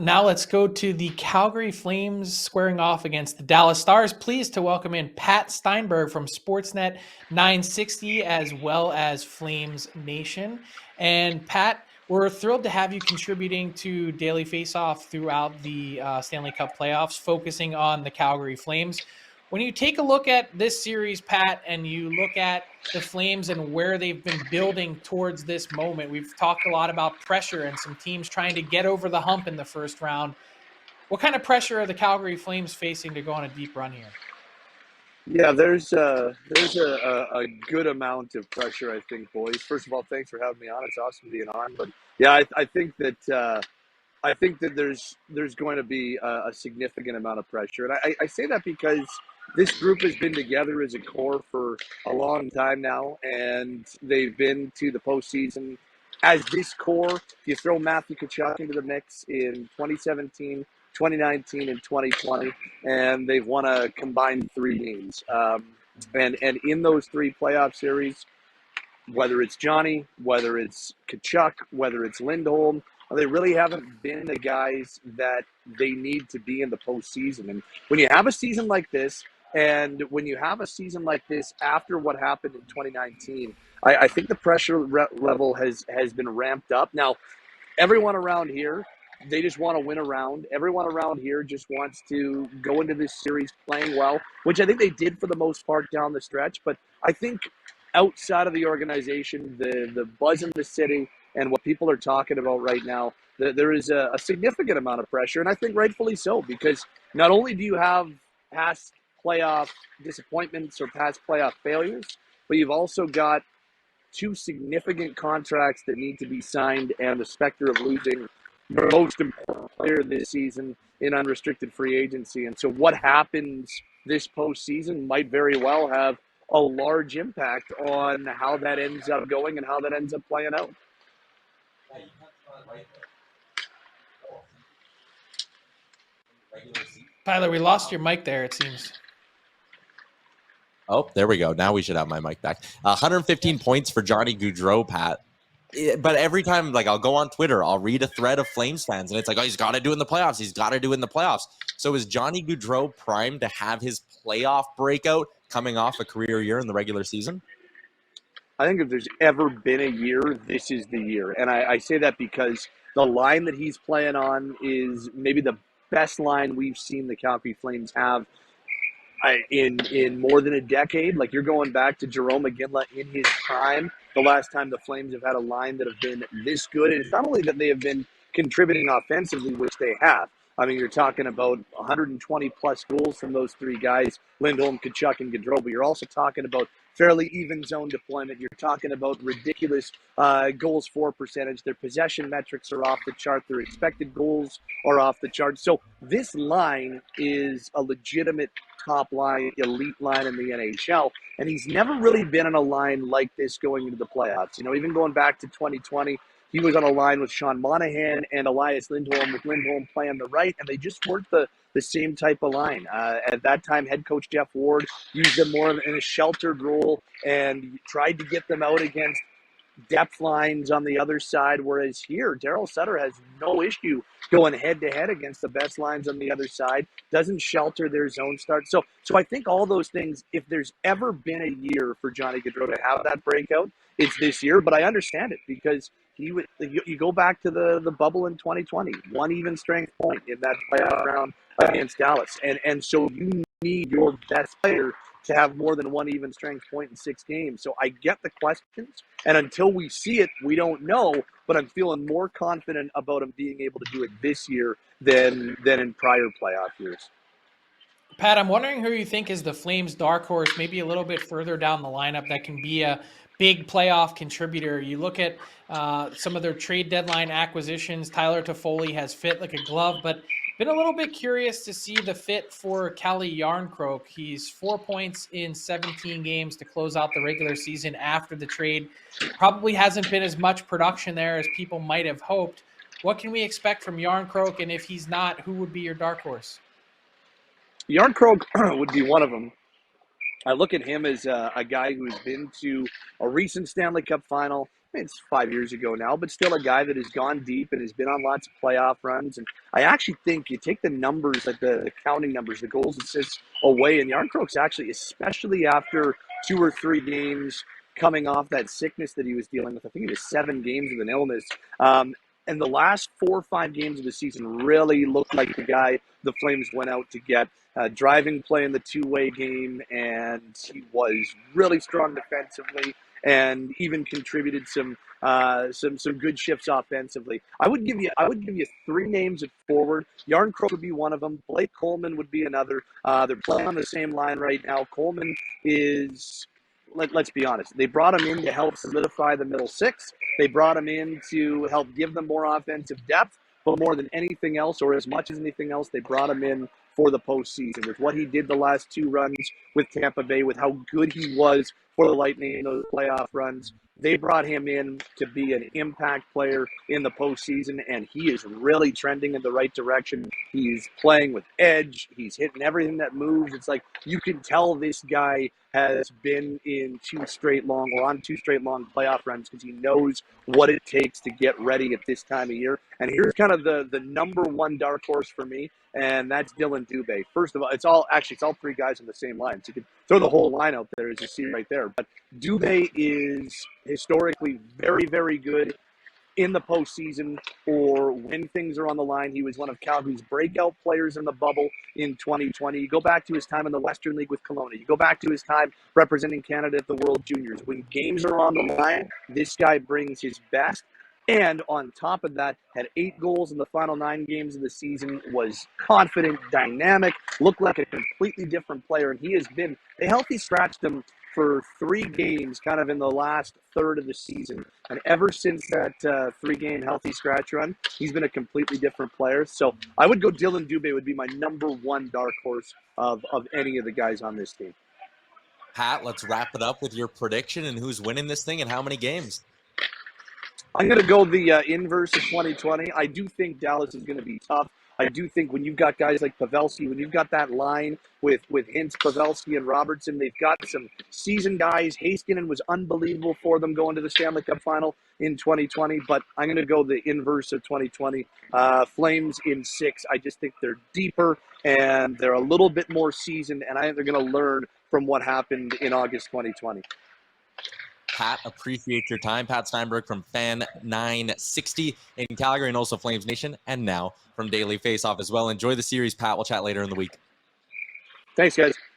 Now let's go to the Calgary Flames squaring off against the Dallas Stars. Pleased to welcome in Pat Steinberg from Sportsnet 960 as well as Flames Nation. And Pat, we're thrilled to have you contributing to Daily Faceoff throughout the Stanley Cup playoffs, focusing on the Calgary Flames. When you take a look at this series, Pat, and you look at the Flames and where they've been building towards this moment, we've talked a lot about pressure and some teams trying to get over the hump in the first round. What kind of pressure are the Calgary Flames facing to go on a deep run here? Yeah, there's a good amount of pressure, I think, boys. First of all, thanks for having me on. It's awesome being on. But yeah, I think that there's going to be a significant amount of pressure, and I say that because this group has been together as a core for a long time now, and they've been to the postseason as this core. If you throw Matthew Tkachuk into the mix in 2017, 2019, and 2020, and they've won a combined 3 games. And in those 3 playoff series, whether it's Johnny, whether it's Kachuk, whether it's Lindholm, they really haven't been the guys that they need to be in the postseason. And when you have a season like this, and when you have a season like this after what happened in 2019, I think the pressure level has been ramped up. Now, everyone around here, they just want to win a round. Everyone around here just wants to go into this series playing well, which I think they did for the most part down the stretch. But I think outside of the organization, the buzz in the city and what people are talking about right now, there is a significant amount of pressure, and I think rightfully so, because not only do you have past playoff disappointments or past playoff failures, but you've also got 2 significant contracts that need to be signed and the specter of losing the most important player this season in unrestricted free agency. And so what happens this postseason might very well have a large impact on how that ends up going and how that ends up playing out. Tyler, we lost your mic there, it seems. Oh, there we go. Now we should have my mic back. 115 points for Johnny Gaudreau, Pat. But every time, like, I'll go on Twitter, I'll read a thread of Flames fans, and it's like, oh, he's got to do it in the playoffs. He's got to do it in the playoffs. So is Johnny Gaudreau primed to have his playoff breakout coming off a career year in the regular season? I think if there's ever been a year, this is the year. And I say that because the line that he's playing on is maybe the best line we've seen the Calgary Flames have in more than a decade. Like, you're going back to Jarome Iginla in his prime, the last time the Flames have had a line that have been this good. And it's not only that they have been contributing offensively, which they have. I mean, you're talking about 120-plus goals from those 3 guys, Lindholm, Kachuk, and Gaudreau, but you're also talking about fairly even zone deployment. You're talking about ridiculous goals for percentage. Their possession metrics are off the chart. Their expected goals are off the chart. So this line is a legitimate top line, elite line in the NHL. And he's never really been on a line like this going into the playoffs. You know, even going back to 2020, he was on a line with Sean Monahan and Elias Lindholm, with Lindholm playing the right, and they just weren't the same type of line. At that time, head coach Jeff Ward used them more in a sheltered role and tried to get them out against depth lines on the other side, whereas here, Darryl Sutter has no issue going head-to-head against the best lines on the other side, doesn't shelter their zone start. So I think all those things, if there's ever been a year for Johnny Gaudreau to have that breakout, it's this year, but I understand it because you go back to the bubble in 2020, 1 even strength point in that playoff round against Dallas. And so you need your best player to have more than 1 even strength point in 6 games. So I get the questions, and until we see it, we don't know, but I'm feeling more confident about him being able to do it this year than in prior playoff years. Pat, I'm wondering who you think is the Flames' dark horse, maybe a little bit further down the lineup, that can be a big playoff contributor. You look at some of their trade deadline acquisitions. Tyler Toffoli has fit like a glove, but been a little bit curious to see the fit for Calle Yarncroke. He's 4 points in 17 games to close out the regular season after the trade. Probably hasn't been as much production there as people might have hoped. What can we expect from Yarncroke, and if he's not, who would be your dark horse? Yarncroke would be one of them. I look at him as a guy who's been to a recent Stanley Cup final, it's 5 years ago now, but still a guy that has gone deep and has been on lots of playoff runs. And I actually think you take the numbers, like the counting numbers, the goals, assists away, and Yarncroke's actually, especially after 2 or 3 games coming off that sickness that he was dealing with. I think he was 7 games with an illness. And the last 4 or 5 games of the season really looked like the guy the Flames went out to get. Driving play in the two-way game, and he was really strong defensively, and even contributed some good shifts offensively. I would give you 3 names at forward. Yarncroke would be one of them. Blake Coleman would be another. They're playing on the same line right now. Coleman is. Let's be honest. They brought him in to help solidify the middle six. They brought him in to help give them more offensive depth. But more than anything else, or as much as anything else, they brought him in for the postseason. With what he did the last 2 runs with Tampa Bay, with how good he was for the Lightning in those playoff runs, they brought him in to be an impact player in the postseason, and he is really trending in the right direction. He's playing with edge. He's hitting everything that moves. It's like you can tell this guy has been on 2 straight long playoff runs because he knows what it takes to get ready at this time of year. And here's kind of the number one dark horse for me, and that's Dylan Dubé. First of all, it's all 3 guys on the same line. So you can throw the whole line out there as you see right there. But Dubé is historically very, very good in the postseason or when things are on the line. He was one of Calgary's breakout players in the bubble in 2020. You go back to his time in the Western League with Kelowna. You go back to his time representing Canada at the World Juniors. When games are on the line, this guy brings his best. And on top of that, had 8 goals in the final 9 games of the season, was confident, dynamic, looked like a completely different player. And he has been, they healthy scratched him for 3 games kind of in the last third of the season. And ever since that 3-game healthy scratch run, he's been a completely different player. So I would go Dylan Dubé would be my number one dark horse of any of the guys on this team. Pat, let's wrap it up with your prediction and who's winning this thing and how many games. I'm going to go the inverse of 2020. I do think Dallas is going to be tough. I do think when you've got guys like Pavelski, when you've got that line with Hintz, Pavelski, and Robertson, they've got some seasoned guys. Heiskanen was unbelievable for them going to the Stanley Cup final in 2020, but I'm going to go the inverse of 2020. Flames in 6. I just think they're deeper and they're a little bit more seasoned, and I think they're going to learn from what happened in August 2020. Pat, appreciate your time. Pat Steinberg from Fan 960 in Calgary and also Flames Nation, and now from Daily Faceoff as well. Enjoy the series, Pat. We'll chat later in the week. Thanks, guys.